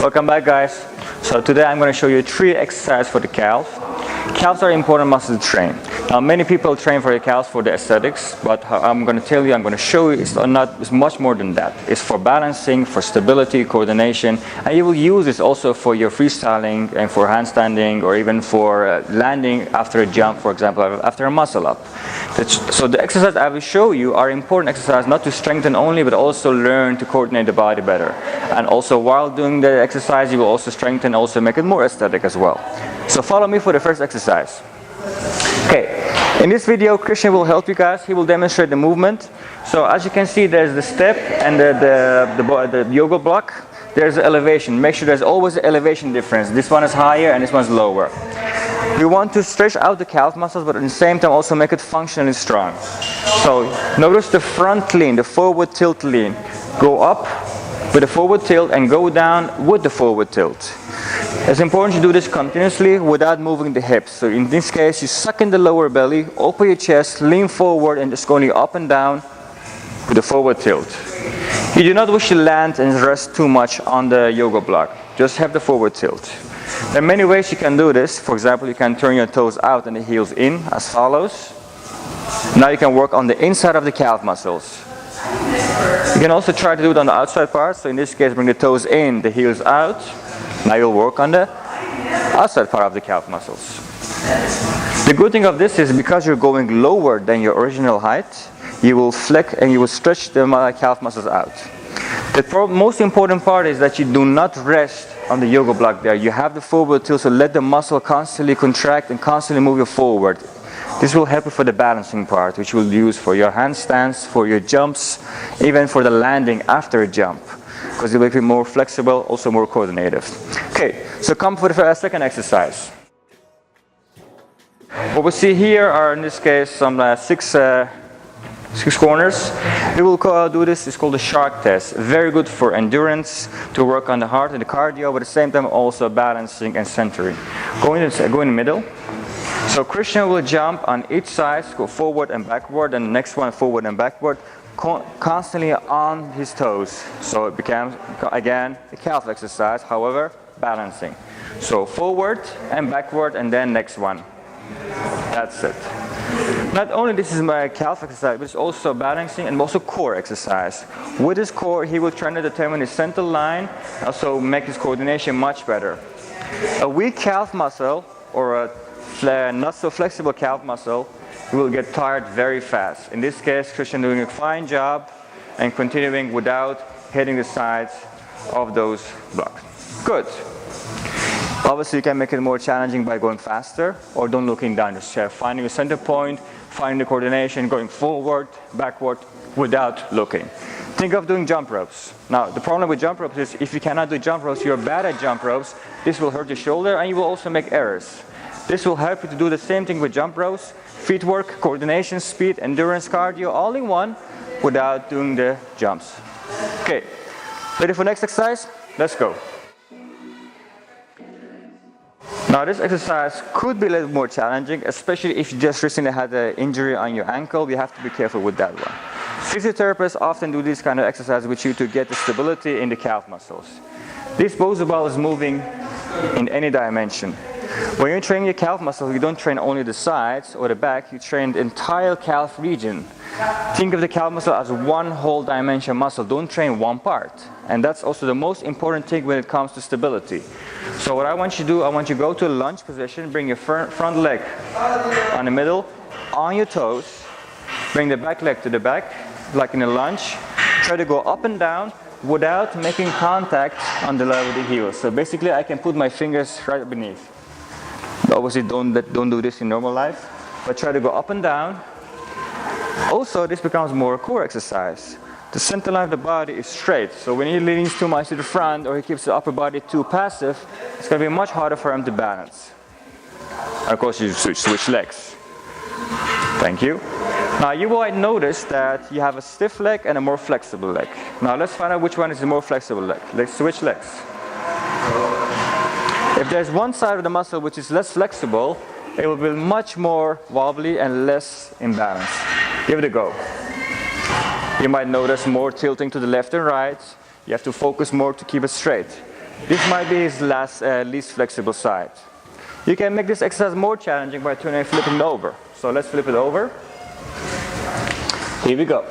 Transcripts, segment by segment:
Welcome back, guys. So today I'm going to show you 3 exercises for the calf. Calves are important muscles to train. Now many people train for the calves for the aesthetics, but I'm going to show you it's much more than that. It's for balancing, for stability, coordination, and you will use this also for your freestyling and for handstanding, or even for landing after a jump, for example, after a muscle up. So the exercises I will show you are important exercises not to strengthen only, but also learn to coordinate the body better. And also while doing the exercise, you will also strengthen, also make it more aesthetic as well. So follow me for the first exercise. Okay, in this video Christian will help you guys. He will demonstrate the movement. So as you can see, there's the step and the yoga block. There's the elevation. Make sure there's always an elevation difference. This one is higher and this one's lower. We want to stretch out the calf muscles, but at the same time also make it functionally strong. So notice the front lean, the forward tilt lean. Go up with the forward tilt and go down with the forward tilt. It's important to do this continuously without moving the hips. So in this case, you suck in the lower belly, open your chest, lean forward, and just going up and down with the forward tilt. You do not wish to land and rest too much on the yoga block. Just have the forward tilt. There are many ways you can do this. For example, you can turn your toes out and the heels in as follows. Now you can work on the inside of the calf muscles. You can also try to do it on the outside part. So in this case, bring the toes in, the heels out. Now you'll work on the outside part of the calf muscles. The good thing of this is because you're going lower than your original height, you will flex and you will stretch the calf muscles out. The most important part is that you do not rest on the yoga block there. You have the forward tilt, so let the muscle constantly contract and constantly move you forward. This will help you for the balancing part, which you will use for your handstands, for your jumps, even for the landing after a jump, because it will be more flexible, also more coordinative. Okay, so come for the second exercise. What we see here are, in this case, some six corners. We will do this. It's called the shark test. Very good for endurance, to work on the heart and the cardio, but at the same time also balancing and centering. Go in the middle. So Christian will jump on each side, go forward and backward, and the next one forward and backward, constantly on his toes. So it becomes, again, a calf exercise, however, balancing. So forward and backward, and then next one. That's it. Not only this is my calf exercise, but it's also balancing and also core exercise. With his core, he will try to determine his center line, also make his coordination much better. A weak calf muscle, or a not so flexible calf muscle, will get tired very fast. In this case, Christian doing a fine job and continuing without hitting the sides of those blocks. Good. Obviously, you can make it more challenging by going faster or don't looking down, just finding a center point, finding the coordination, going forward, backward without looking. Think of doing jump ropes. Now, the problem with jump ropes is if you cannot do jump ropes, you're bad at jump ropes, this will hurt your shoulder and you will also make errors. This will help you to do the same thing with jump ropes, feet work, coordination, speed, endurance, cardio, all in one without doing the jumps. Okay, ready for next exercise? Let's go. Now this exercise could be a little more challenging, especially if you just recently had an injury on your ankle. You have to be careful with that one. Physiotherapists often do this kind of exercise with you to get the stability in the calf muscles. This bozo ball is moving in any dimension. When you train your calf muscle, you don't train only the sides or the back, you train the entire calf region. Think of the calf muscle as one whole dimension muscle. Don't train one part. And that's also the most important thing when it comes to stability. So what I want you to do, I want you to go to a lunge position, bring your front leg on the middle, on your toes, bring the back leg to the back, like in a lunge. Try to go up and down without making contact on the level of the heels. So basically I can put my fingers right beneath. Obviously don't do this in normal life, but try to go up and down. Also, this becomes more a core exercise. The center line of the body is straight, so when he leans too much to the front or he keeps the upper body too passive, it's going to be much harder for him to balance. And of course, you switch legs. Thank you. Now you might notice that you have a stiff leg and a more flexible leg. Now let's find out which one is the more flexible leg. Let's switch legs. If there's one side of the muscle which is less flexible, it will be much more wobbly and less imbalanced. Give it a go. You might notice more tilting to the left and right. You have to focus more to keep it straight. This might be his least flexible side. You can make this exercise more challenging by turning and flipping it over. So let's flip it over. Here we go.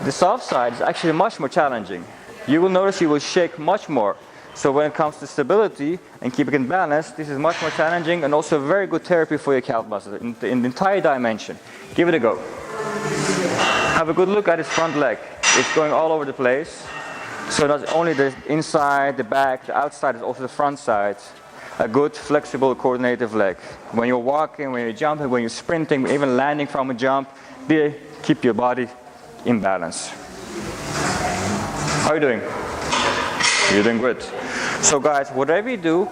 The soft side is actually much more challenging. You will notice you will shake much more. So when it comes to stability and keeping it balanced, this is much more challenging and also a very good therapy for your calf muscles in the entire dimension. Give it a go. Have a good look at his front leg. It's going all over the place. So not only the inside, the back, the outside, is also the front side. A good, flexible, coordinative leg. When you're walking, when you're jumping, when you're sprinting, even landing from a jump, keep your body in balance. How are you doing? You're doing good. So guys, whatever you do,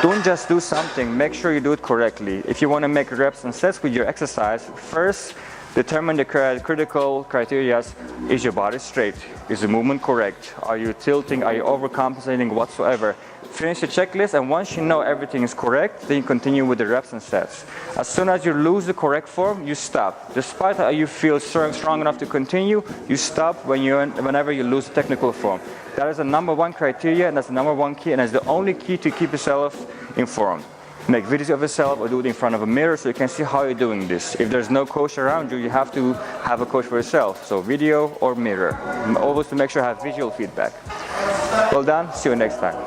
don't just do something, make sure you do it correctly. If you want to make reps and sets with your exercise, first determine the critical criteria. Is your body straight? Is the movement correct? Are you tilting? Are you overcompensating whatsoever? Finish the checklist, and once you know everything is correct, then you continue with the reps and sets. As soon as you lose the correct form, you stop. Despite how you feel strong enough to continue, you stop whenever you lose the technical form. That is the number one criteria, and that's the number one key, and that's the only key to keep yourself informed. Make videos of yourself or do it in front of a mirror so you can see how you're doing this. If there's no coach around you, you have to have a coach for yourself. So video or mirror. Always to make sure I have visual feedback. Well done. See you next time.